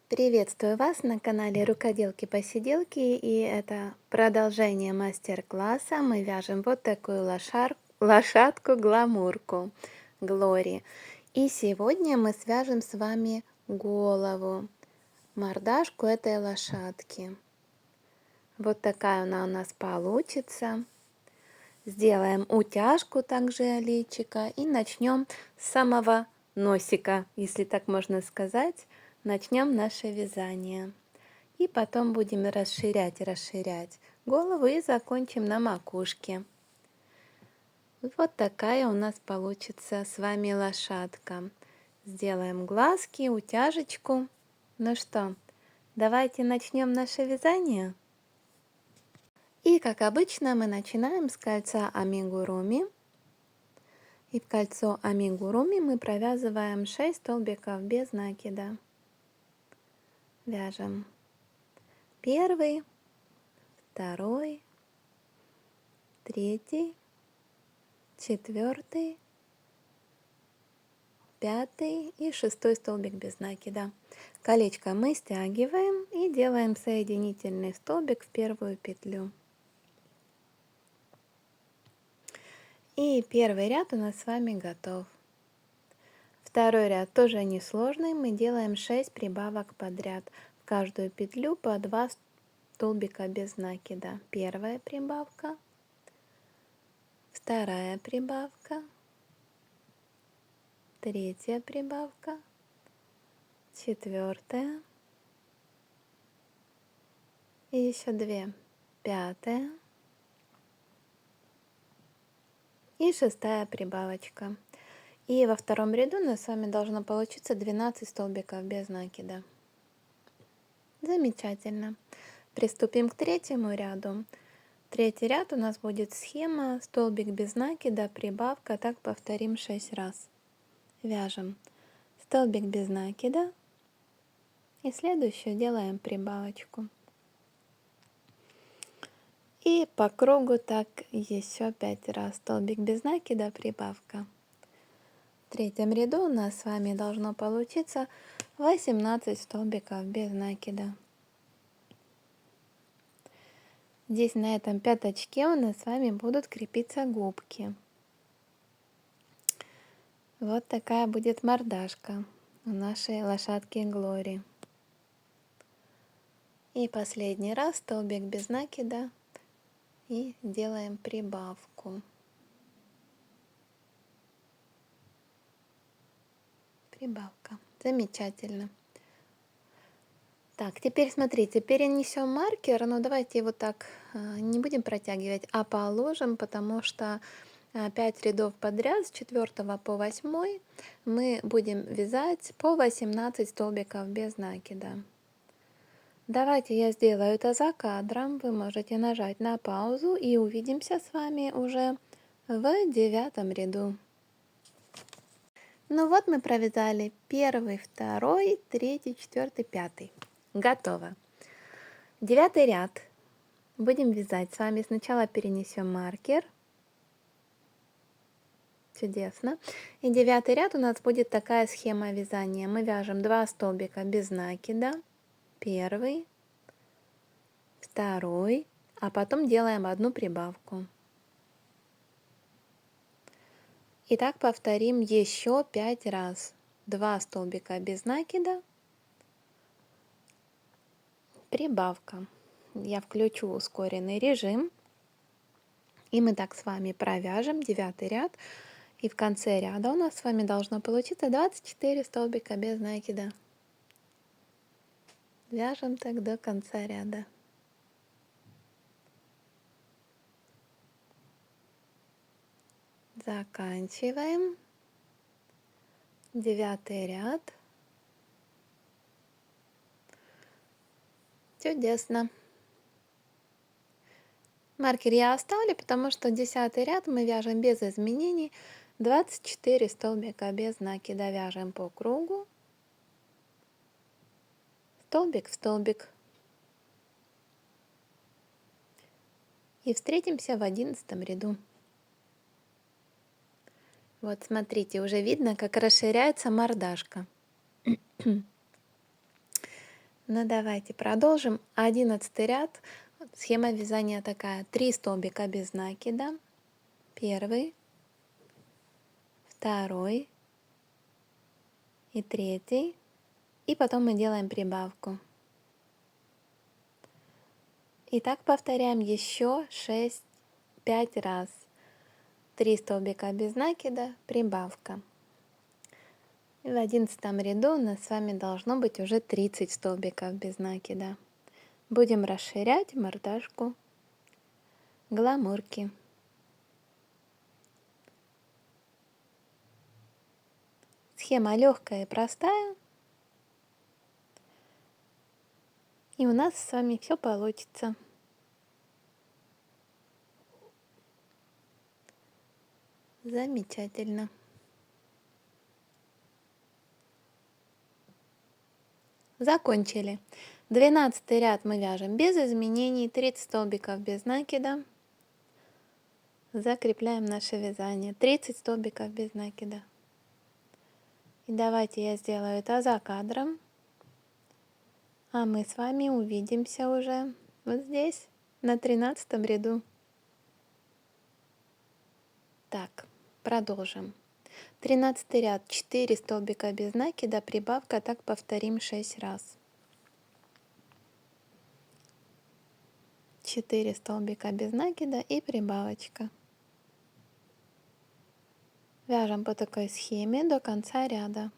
Приветствую вас на канале Рукоделки-посиделки, и это продолжение мастер-класса. Мы вяжем вот такую лошадку-гламурку Глори. И сегодня мы свяжем с вами голову, мордашку этой лошадки. Вот такая она у нас получится. Сделаем утяжку также личика и начнем с самого носика, если так можно сказать. Начнем наше вязание. И потом будем расширять голову и закончим на макушке. Вот такая у нас получится с вами лошадка. Сделаем глазки, утяжечку. Ну что, давайте начнем наше вязание. И как обычно мы начинаем с кольца амигуруми. И в кольцо амигуруми мы провязываем 6 столбиков без накида. Вяжем первый, второй, третий, четвертый, пятый и шестой столбик без накида. Колечко мы стягиваем и делаем соединительный столбик в первую петлю. И первый ряд у нас с вами готов. Второй ряд тоже несложный. Мы делаем 6 прибавок подряд. В каждую петлю по 2 столбика без накида. Первая прибавка, вторая прибавка, третья прибавка, четвертая и еще 2, пятая и шестая прибавочка. И во втором ряду у нас с вами должно получиться 12 столбиков без накида. Замечательно. Приступим к третьему ряду. Третий ряд у нас будет схема столбик без накида, прибавка. Так повторим 6 раз. Вяжем столбик без накида и следующую делаем прибавочку. И по кругу так еще 5 раз. Столбик без накида, прибавка. В третьем ряду у нас с вами должно получиться 18 столбиков без накида. Здесь на этом пятачке у нас с вами будут крепиться губки. Вот такая будет мордашка у нашей лошадки Глори. И последний раз столбик без накида и делаем прибавку. Прибавка. Замечательно. Так, теперь смотрите, перенесем маркер, но давайте его так не будем протягивать, а положим, потому что 5 рядов подряд с 4 по 8 мы будем вязать по 18 столбиков без накида. Давайте я сделаю это за кадром, вы можете нажать на паузу и увидимся с вами уже в 9 ряду. Ну вот мы провязали 1, 2, 3, 4, 5. Готово. 9 ряд. Будем вязать с вами. Сначала перенесем маркер. Чудесно. И 9 ряд у нас будет такая схема вязания. Мы вяжем 2 столбика без накида. Первый, второй, а потом делаем одну прибавку. И так повторим еще 5 раз. 2 столбика без накида, прибавка. Я включу ускоренный режим. И мы так с вами провяжем 9 ряд. И в конце ряда у нас с вами должно получиться 24 столбика без накида. Вяжем так до конца ряда. Заканчиваем. 9 ряд. Чудесно. Маркер я оставлю, потому что 10 ряд мы вяжем без изменений. 24 столбика без накида вяжем по кругу. Столбик в столбик. И встретимся в 11 ряду. Вот смотрите, уже видно, как расширяется мордашка. Ну давайте продолжим. 11 ряд. Схема вязания такая. 3 столбика без накида. Первый, второй и третий. И потом мы делаем прибавку. И так повторяем еще 5 раз. 3 столбика без накида, прибавка. И в 11 ряду у нас с вами должно быть уже 30 столбиков без накида. Будем расширять мордашку гламурки. Схема легкая и простая. И у нас с вами все получится. Замечательно. Закончили. 12 ряд мы вяжем без изменений, 30 столбиков без накида. Закрепляем наше вязание. 30 столбиков без накида. И давайте я сделаю это за кадром. А мы с вами увидимся уже вот здесь, на 13 ряду. Так, продолжим. 13 ряд, 4 столбика без накида, прибавка, так повторим 6 раз. 4 столбика без накида и прибавочка. Вяжем по такой схеме до конца ряда.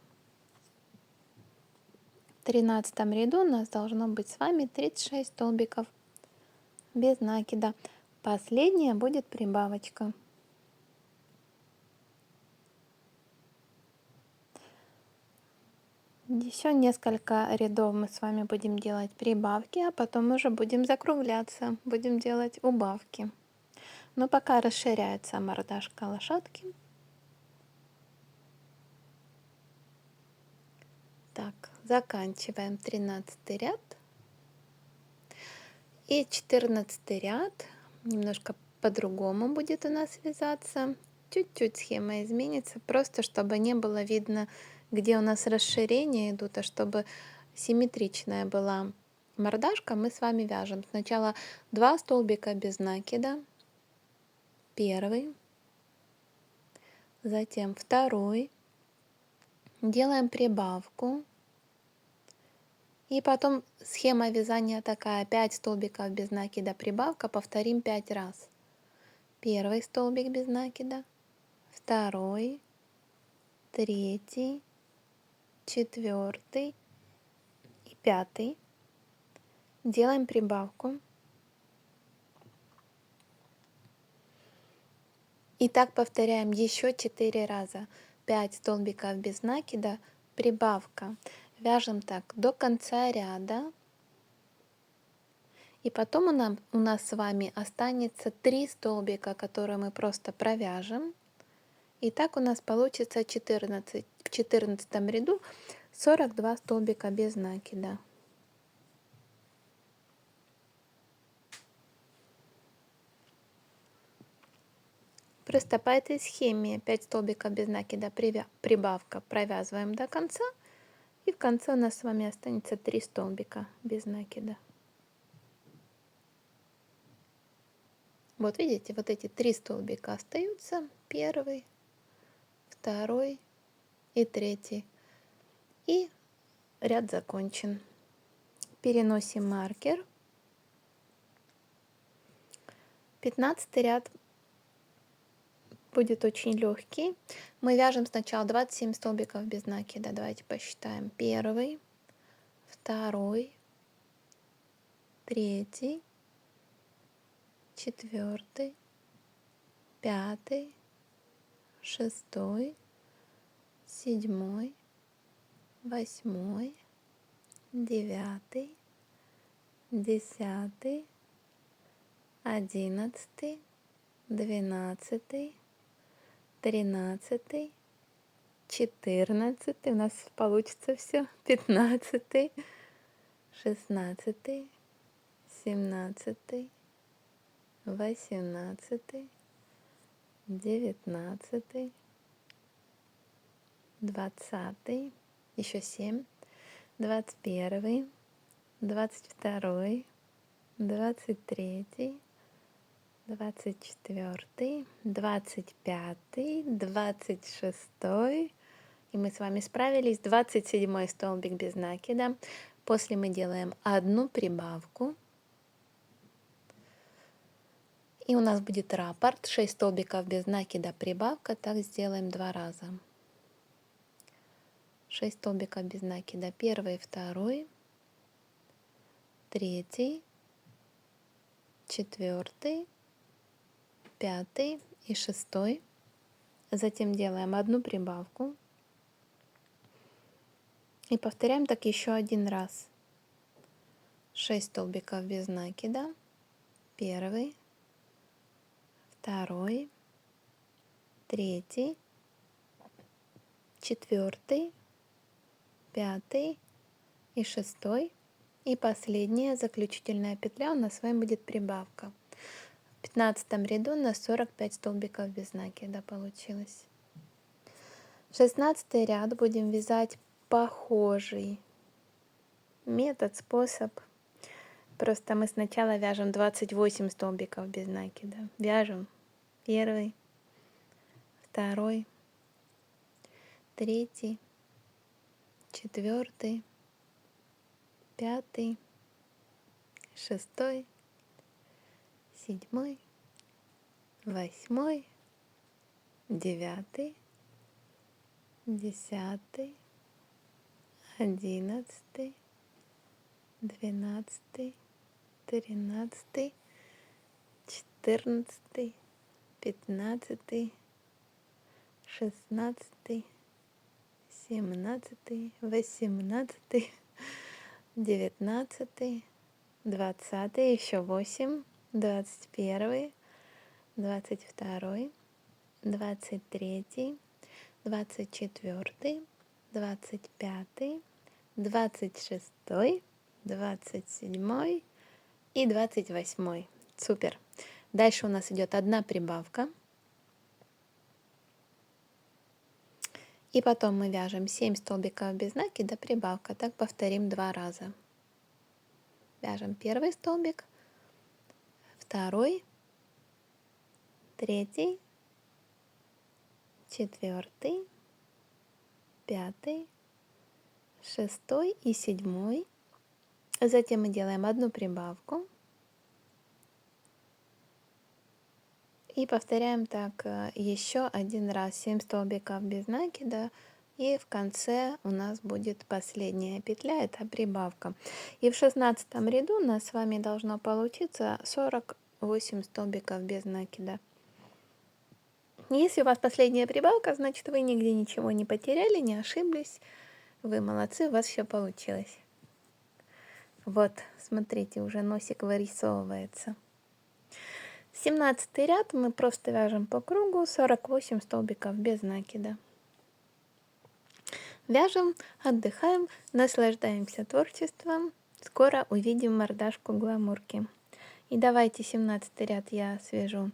В 13 ряду у нас должно быть с вами 36 столбиков без накида. Последняя будет прибавочка. Еще несколько рядов мы с вами будем делать прибавки, а потом уже будем закругляться, будем делать убавки. Но пока расширяется мордашка лошадки. Так, заканчиваем 13 ряд. И 14 ряд немножко по-другому будет у нас вязаться. Чуть-чуть схема изменится, просто чтобы не было видно, где у нас расширения идут, а чтобы симметричная была мордашка, мы с вами вяжем. Сначала 2 столбика без накида. Первый. Затем второй. Делаем прибавку. И потом схема вязания такая. 5 столбиков без накида, прибавка. Повторим 5 раз. Первый столбик без накида. Второй. Третий. Четвертый. И пятый. Делаем прибавку. И так повторяем еще 4 раза. 5 столбиков без накида, прибавка. Вяжем так до конца ряда. И потом у нас с вами останется 3 столбика, которые мы просто провяжем. И так у нас получится 14, в 14 ряду 42 столбика без накида. Просто по этой схеме 5 столбиков без накида, прибавка, провязываем до конца. И в конце у нас с вами останется 3 столбика без накида. Вот видите, вот эти 3 столбика остаются. Первый, второй и третий. И ряд закончен. Переносим маркер. 15 ряд будет очень легкий. Мы вяжем сначала 27 столбиков без накида. Давайте посчитаем. Первый, второй, третий, четвертый, пятый, шестой, седьмой, восьмой, девятый, 10, 11, 12, 13, 14, у нас получится все, 15, 16, 17, 18, 19, 20, еще 7, 21, 22, 23, 24, 25, 26. И мы с вами справились. 27 столбик без накида. После мы делаем одну прибавку. И у нас будет раппорт. 6 столбиков без накида, прибавка. Так сделаем 2 раза. 6 столбиков без накида. Первый, второй, третий, четвертый, пятый и шестой. Затем делаем одну прибавку. И повторяем так еще один раз. 6 столбиков без накида. Первый, второй, третий, четвертый, пятый и шестой. И последняя заключительная петля у нас с вами будет прибавка. В 15 ряду у нас 45 столбиков без накида получилось. 16 ряд будем вязать похожий метод, способ. Просто мы сначала вяжем 28 столбиков без накида. Вяжем первый, второй, третий, четвертый, пятый, шестой, седьмой, восьмой, девятый, 10, 11, 12, 13, 14, 15, 16, 17, 18, 19, 20, еще 8, 21, 22, 23, 24, 25, 26, 27 и 28. Супер. Дальше у нас идет одна прибавка. И потом мы вяжем 7 столбиков без накида, прибавка. Так повторим 2 раза. Вяжем первый столбик, второй, третий, четвертый, пятый, шестой и седьмой. Затем мы делаем одну прибавку. И повторяем так еще один раз. 7 столбиков без накида. И в конце у нас будет последняя петля, это прибавка. И в 16 ряду у нас с вами должно получиться 48 столбиков без накида. Если у вас последняя прибавка, значит вы нигде ничего не потеряли, не ошиблись. Вы молодцы, у вас все получилось. Вот, смотрите, уже носик вырисовывается. 17 ряд мы просто вяжем по кругу 48 столбиков без накида. Вяжем, отдыхаем, наслаждаемся творчеством. Скоро увидим мордашку гламурки. И давайте 17 ряд я свяжу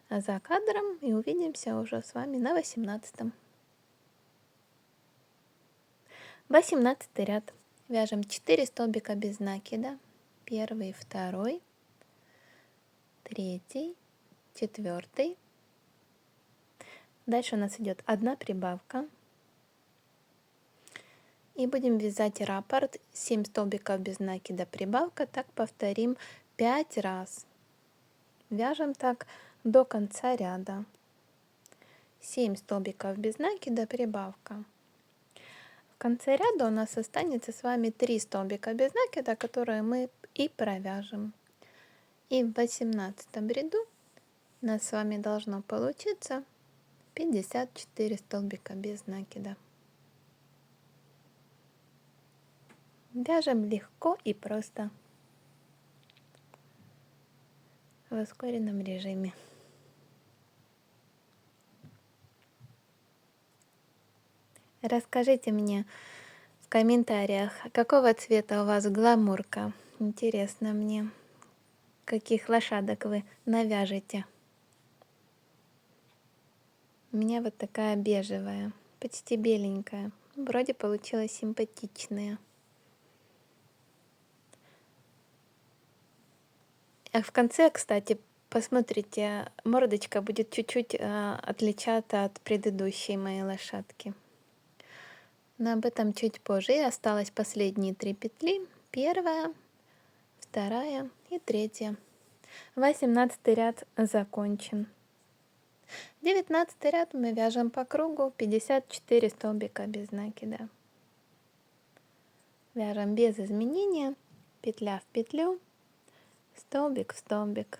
за кадром и увидимся уже с вами на 18. 18 ряд. Вяжем 4 столбика без накида. Первый, второй, третий, четвертый. Дальше у нас идет одна прибавка. И будем вязать раппорт 7 столбиков без накида, прибавка. Так повторим 5 раз. Вяжем так до конца ряда. 7 столбиков без накида, прибавка. В конце ряда у нас останется с вами 3 столбика без накида, которые мы и провяжем. И в 18 ряду у нас с вами должно получиться 54 столбика без накида. Вяжем легко и просто в ускоренном режиме. Расскажите мне в комментариях, какого цвета у вас гламурка. Интересно мне, каких лошадок вы навяжете. У меня вот такая бежевая, почти беленькая. Вроде получилась симпатичная. В конце, кстати, посмотрите, мордочка будет чуть-чуть отличаться от предыдущей моей лошадки. Но об этом чуть позже. И осталось последние 3 петли. Первая, вторая и третья. 18 ряд закончен. 19 ряд мы вяжем по кругу 54 столбика без накида. Вяжем без изменения, петля в петлю, столбик в столбик.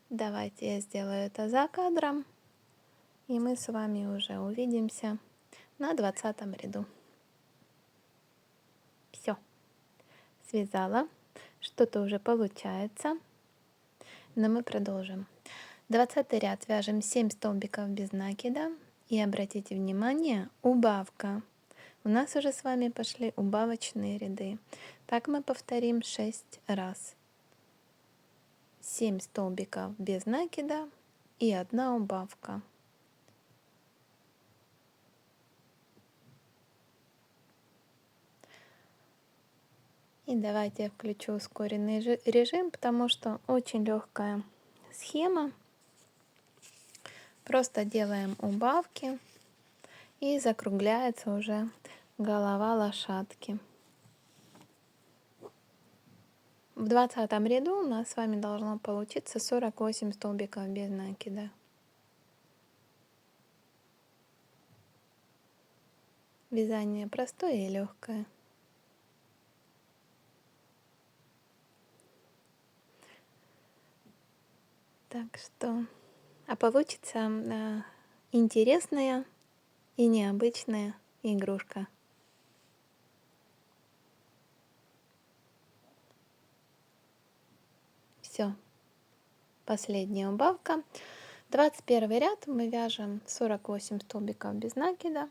Давайте я сделаю это за кадром, и мы с вами уже увидимся на 20 ряду. Все, связала, что-то уже получается, но мы продолжим. 20 ряд вяжем 7 столбиков без накида, и обратите внимание, убавка. У нас уже с вами пошли убавочные ряды. Так мы повторим 6 раз. 7 столбиков без накида и 1 убавка. И давайте я включу ускоренный режим, потому что очень легкая схема. Просто делаем убавки, и закругляется уже голова лошадки. В 20 ряду у нас с вами должно получиться 48 столбиков без накида. Вязание простое и легкое. Так что, получится интересная и необычная игрушка. Все, последняя убавка. 21 ряд мы вяжем 48 столбиков без накида.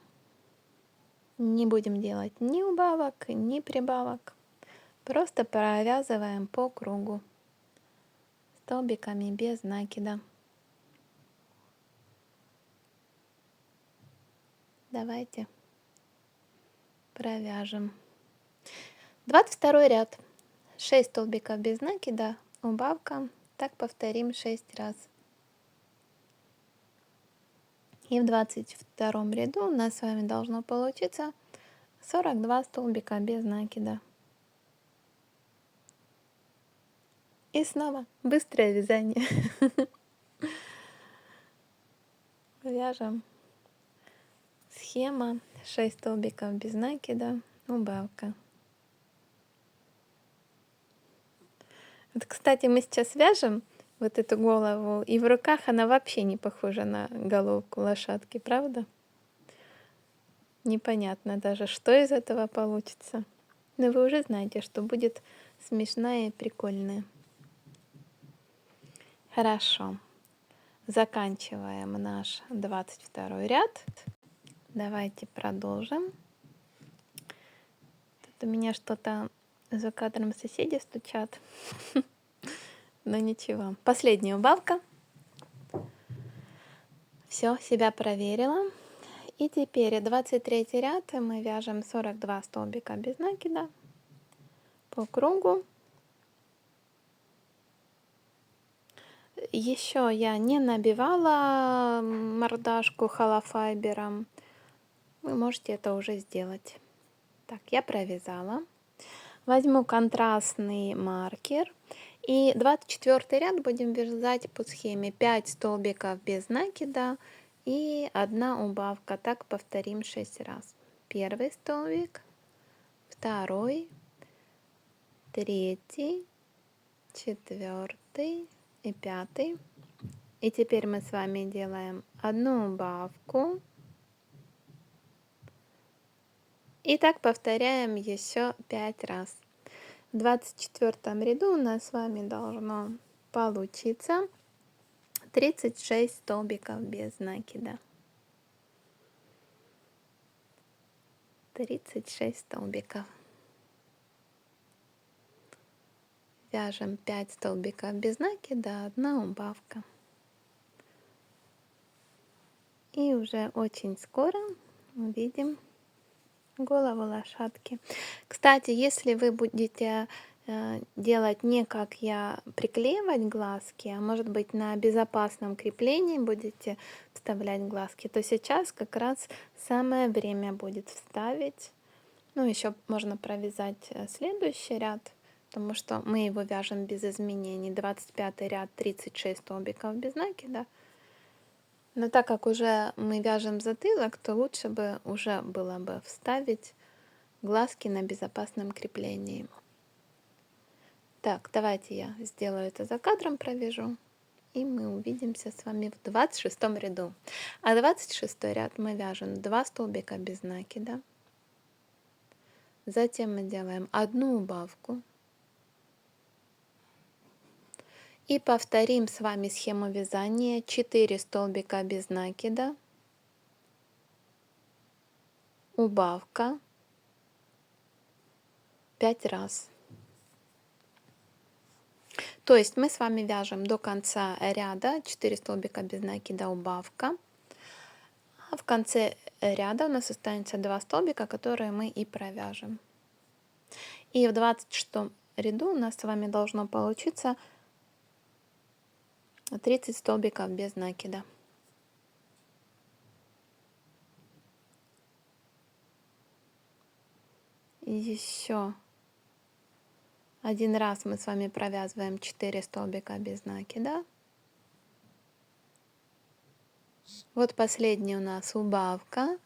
Не будем делать ни убавок, ни прибавок. Просто провязываем по кругу столбиками без накида. Давайте провяжем. 22 ряд. 6 столбиков без накида, убавка. Так повторим 6 раз. И в 22 ряду у нас с вами должно получиться 42 столбика без накида. И снова быстрое вязание. Вяжем. Схема 6 столбиков без накида, убавка. Вот, кстати, мы сейчас вяжем вот эту голову, и в руках она вообще не похожа на головку лошадки, правда? Непонятно даже, что из этого получится. Но вы уже знаете, что будет смешная и прикольная. Хорошо. Заканчиваем наш 22 ряд. Давайте продолжим. Тут у меня что-то за кадром соседи стучат. Но ничего. Последняя убавка. Все, себя проверила. И теперь 23 ряд мы вяжем 42 столбика без накида по кругу. Еще я не набивала мордашку холофайбером. Вы можете это уже сделать. Так, я провязала. Возьму контрастный маркер. И 24 ряд будем вязать по схеме 5 столбиков без накида и 1 убавка. Так повторим 6 раз. Первый столбик, второй, третий, четвертый и 5. И теперь мы с вами делаем 1 убавку. И так повторяем еще 5 раз. В 24 ряду у нас с вами должно получиться 36 столбиков без накида. 36 столбиков. Вяжем 5 столбиков без накида, 1 убавка. И уже очень скоро увидим голову лошадки. Кстати, если вы будете делать не как я приклеивать глазки, а может быть на безопасном креплении будете вставлять глазки, то сейчас как раз самое время будет вставить. Ну, еще можно провязать следующий ряд, потому что мы его вяжем без изменений. 25 ряд, 36 столбиков без накида. Но так как уже мы вяжем затылок, то лучше бы уже было бы вставить глазки на безопасном креплении. Так, давайте я сделаю это за кадром, провяжу. И мы увидимся с вами в 26 ряду. А 26 ряд мы вяжем 2 столбика без накида. Затем мы делаем одну убавку. И повторим с вами схему вязания. 4 столбика без накида. Убавка. 5 раз. То есть мы с вами вяжем до конца ряда 4 столбика без накида, убавка. А в конце ряда у нас останется 2 столбика, которые мы и провяжем. И в 26 ряду у нас с вами должно получиться 30 столбиков без накида. Еще один раз мы с вами провязываем 4 столбика без накида. Вот последний у нас убавка.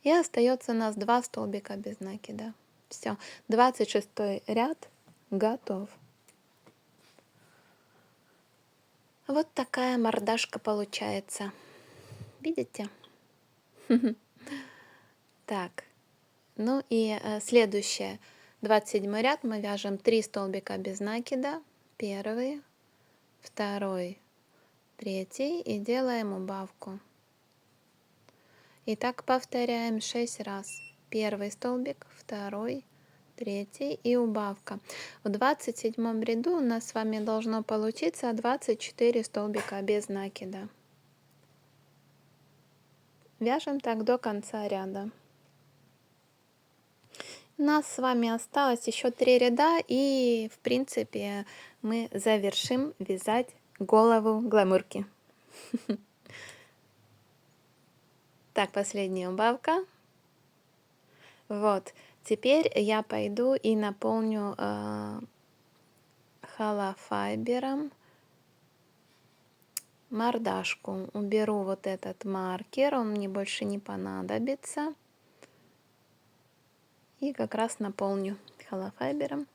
И остается у нас 2 столбика без накида. Все, 26 ряд готов. Вот такая мордашка получается. Видите? Так, ну и следующее. 27 ряд мы вяжем 3 столбика без накида. Первый, второй, третий и делаем убавку. И так повторяем 6 раз. Первый столбик, второй, третий и убавка. В 27 ряду у нас с вами должно получиться 24 столбика без накида. Вяжем так до конца ряда. У нас с вами осталось еще 3 ряда, и в принципе мы завершим вязать голову гламурки. Так, последняя убавка. Вот, теперь я пойду и наполню холофайбером мордашку. Уберу вот этот маркер, он мне больше не понадобится. И как раз наполню холофайбером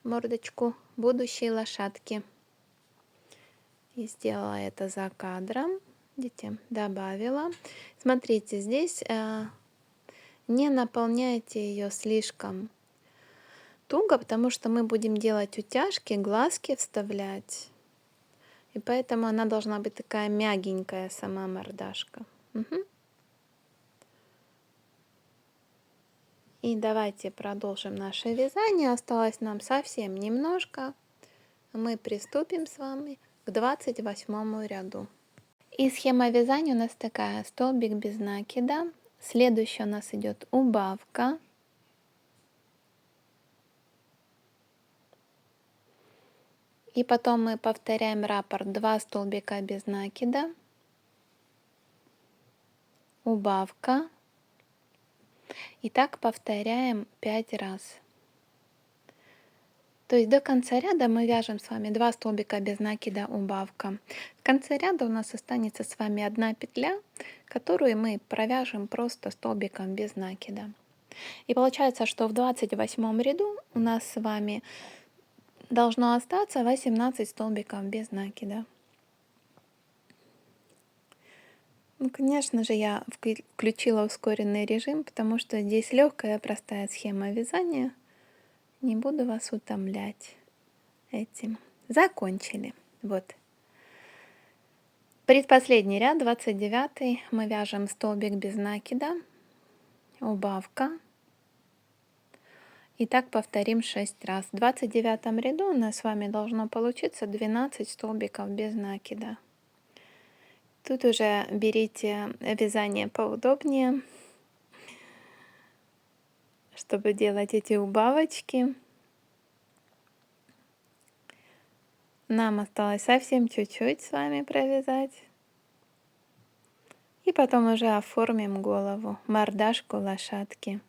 мордочку будущей лошадки. И сделала это за кадром. Видите, добавила. Смотрите, здесь не наполняйте ее слишком туго, потому что мы будем делать утяжки, глазки вставлять. И поэтому она должна быть такая мягенькая, сама мордашка. Угу. И давайте продолжим наше вязание. Осталось нам совсем немножко. Мы приступим с вами к 28 ряду. И схема вязания у нас такая: столбик без накида. Следующая у нас идет убавка. И потом мы повторяем раппорт 2 столбика без накида. Убавка. И так повторяем 5 раз. То есть до конца ряда мы вяжем с вами 2 столбика без накида, убавка. В конце ряда у нас останется с вами 1 петля, которую мы провяжем просто столбиком без накида. И получается, что в 28 ряду у нас с вами должно остаться 18 столбиков без накида. Ну, конечно же, я включила ускоренный режим, потому что здесь легкая, простая схема вязания. Не буду вас утомлять этим. Закончили. Вот. Предпоследний ряд, 29, мы вяжем столбик без накида, убавка. И так повторим 6 раз. В 29 ряду у нас с вами должно получиться 12 столбиков без накида. Тут уже берите вязание поудобнее. чтобы делать эти убавочки. Нам осталось совсем чуть-чуть с вами провязать. И потом уже оформим голову, мордашку лошадки.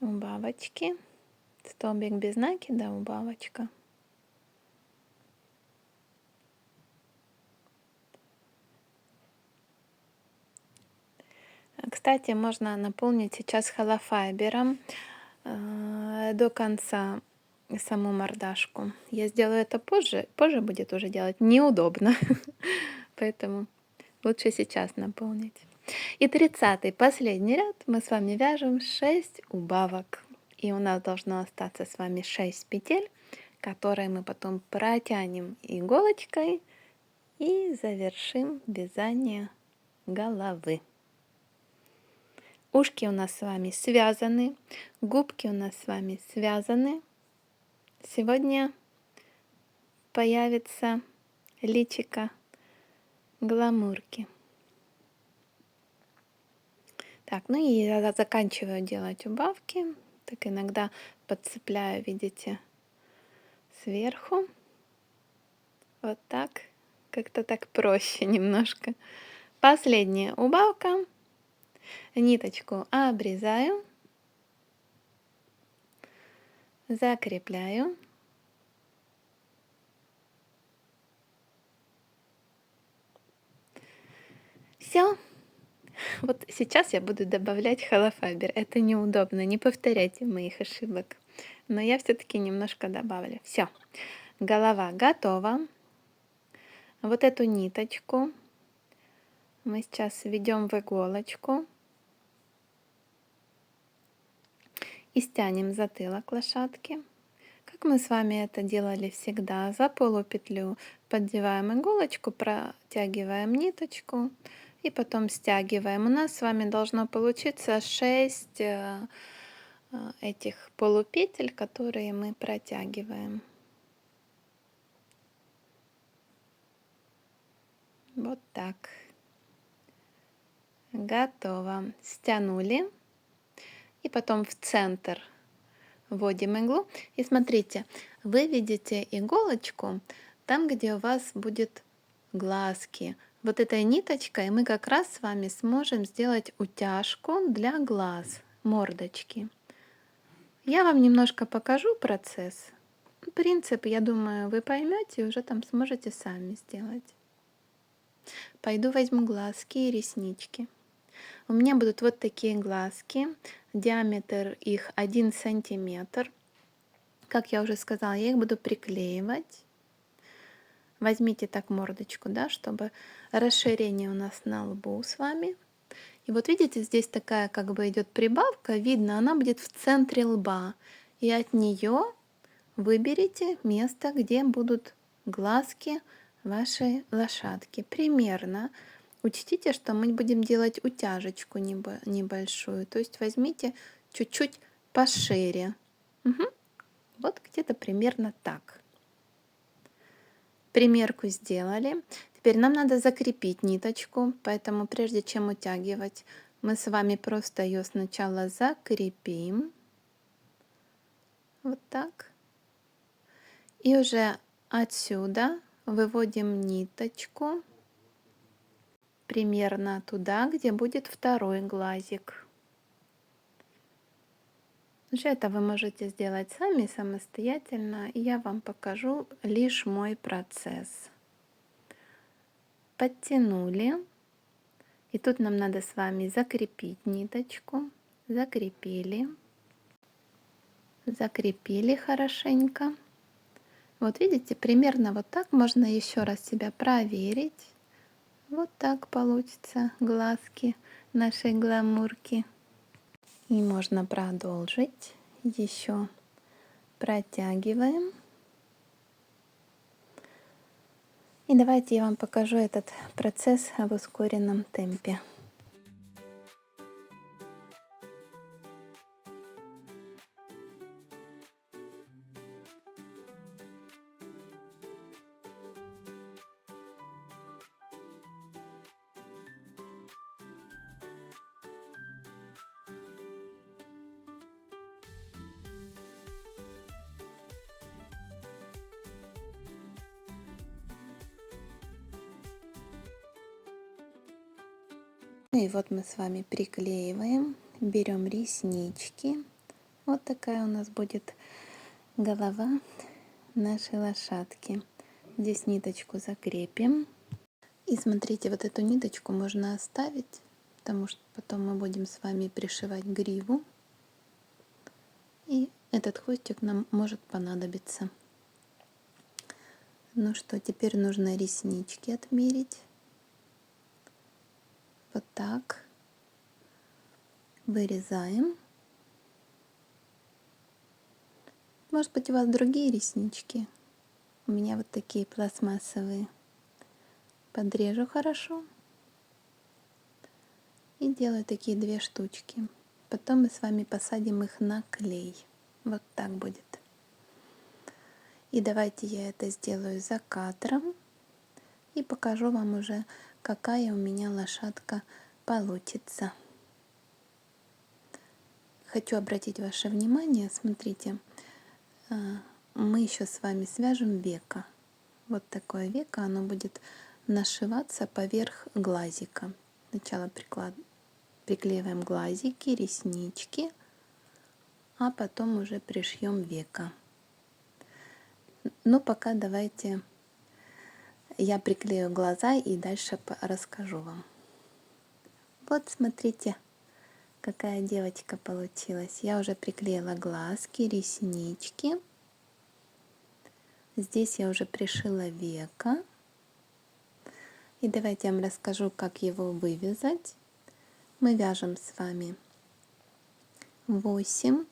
Убавочки. Столбик без накида, убавочка. Кстати, можно наполнить сейчас холофайбером до конца саму мордашку. Я сделаю это позже. Позже будет уже делать неудобно. Поэтому лучше сейчас наполнить. И 30-й, последний ряд, мы с вами вяжем 6 убавок. И у нас должно остаться с вами 6 петель, которые мы потом протянем иголочкой и завершим вязание головы. Ушки у нас с вами связаны, губки у нас с вами связаны. Сегодня появится личико гламурки. Так, ну и я заканчиваю делать убавки. Так иногда подцепляю, видите, сверху. Вот так. Как-то так проще немножко. Последняя убавка. Ниточку обрезаю. Закрепляю. Все. Вот сейчас я буду добавлять холофайбер. Это неудобно, не повторяйте моих ошибок. Но я все-таки немножко добавлю. Все, голова готова. Вот эту ниточку мы сейчас введем в иголочку и стянем затылок лошадки. Как мы с вами это делали всегда, за полупетлю поддеваем иголочку, протягиваем ниточку и потом стягиваем. У нас с вами должно получиться 6 этих полупетель, которые мы протягиваем. Вот так. Готово. Стянули. И потом в центр вводим иглу. И смотрите, вы видите иголочку там, где у вас будет глазки. Вот этой ниточкой мы как раз с вами сможем сделать утяжку для глаз, мордочки. Я вам немножко покажу процесс. Принцип, я думаю, вы поймете и уже там сможете сами сделать. Пойду возьму глазки и реснички. У меня будут вот такие глазки. Диаметр их 1 сантиметр. Как я уже сказала, я их буду приклеивать. Возьмите так мордочку, да, чтобы расширение у нас на лбу с вами. И вот видите, здесь такая как бы идет прибавка. Видно, она будет в центре лба. И от нее выберите место, где будут глазки вашей лошадки. Примерно. Учтите, что мы будем делать утяжечку небольшую. То есть возьмите чуть-чуть пошире. Угу. Вот где-то примерно так. Примерку сделали. Теперь нам надо закрепить ниточку, поэтому прежде чем утягивать, мы с вами просто ее сначала закрепим. Вот так. И уже отсюда выводим ниточку примерно туда, где будет второй глазик. Уже это вы можете сделать сами, самостоятельно, и я вам покажу лишь мой процесс. Подтянули, и тут нам надо с вами закрепить ниточку, закрепили хорошенько. Вот видите, примерно вот так можно еще раз себя проверить. Вот так получится глазки нашей гламурки. И можно продолжить. Еще протягиваем. И давайте я вам покажу этот процесс в ускоренном темпе. И вот мы с вами приклеиваем, берем реснички. Вот такая у нас будет голова нашей лошадки. Здесь ниточку закрепим. И смотрите, вот эту ниточку можно оставить, потому что потом мы будем с вами пришивать гриву. И этот хвостик нам может понадобиться. Ну что, теперь нужно реснички отмерить. Вот так. Вырезаем. Может быть, у вас другие реснички. У меня вот такие пластмассовые. Подрежу хорошо. И делаю такие 2 штучки. Потом мы с вами посадим их на клей. Вот так будет. И давайте я это сделаю за кадром. И покажу вам уже, какая у меня лошадка получится. Хочу обратить ваше внимание, смотрите, мы еще с вами свяжем веко. Вот такое веко, оно будет нашиваться поверх глазика. Сначала приклеиваем глазики, реснички, а потом уже пришьем веко. Но пока давайте я приклею глаза и дальше расскажу вам. Вот смотрите, какая девочка получилась. Я уже приклеила глазки, реснички. Здесь я уже пришила веко. И давайте я вам расскажу, как его вывязать. Мы вяжем с вами 8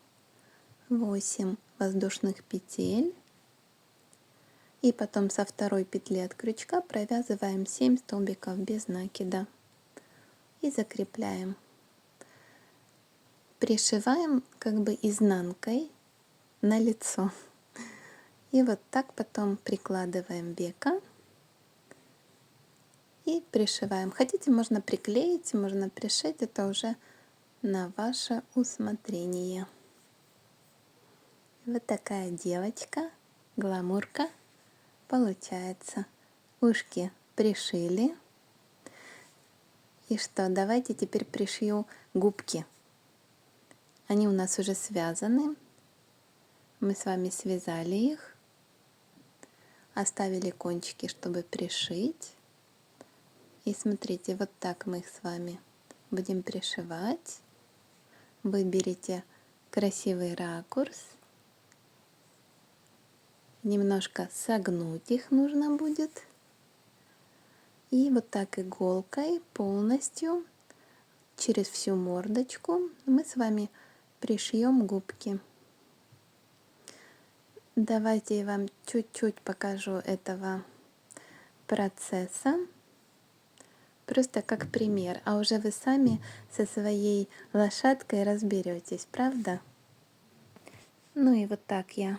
воздушных петель. И потом со второй петли от крючка провязываем 7 столбиков без накида. И закрепляем. Пришиваем как бы изнанкой на лицо. И вот так потом прикладываем веко и пришиваем. Хотите, можно приклеить, можно пришить, это уже на ваше усмотрение. Вот такая девочка, гламурка получается. Ушки пришили. И что, давайте теперь пришью губки. Они у нас уже связаны. Мы с вами связали их. Оставили кончики, чтобы пришить. И смотрите, вот так мы их с вами будем пришивать. Выберите красивый ракурс. Немножко согнуть их нужно будет. И вот так иголкой полностью через всю мордочку мы с вами пришьем губки. Давайте я вам чуть-чуть покажу этого процесса. Просто как пример. А уже вы сами со своей лошадкой разберетесь, правда? Ну и вот так я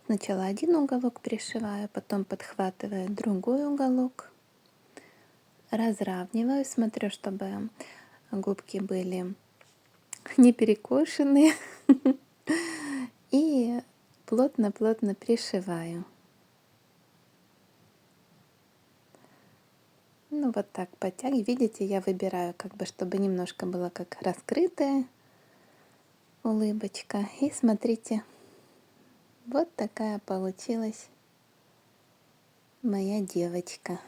сначала один уголок пришиваю, потом подхватываю другой уголок. Разравниваю, смотрю, чтобы губки были не перекошены. И плотно-плотно пришиваю. Ну вот так подтягиваю. Видите, я выбираю, как бы, чтобы немножко было как раскрытая улыбочка. И смотрите, вот такая получилась моя девочка.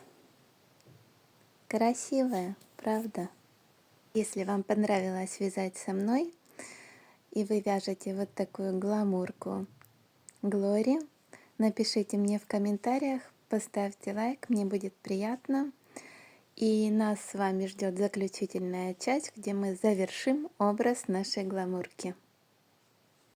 Красивая, правда? Если вам понравилось вязать со мной, и вы вяжете вот такую гламурку Глори, напишите мне в комментариях, поставьте лайк, мне будет приятно. И нас с вами ждет заключительная часть, где мы завершим образ нашей гламурки.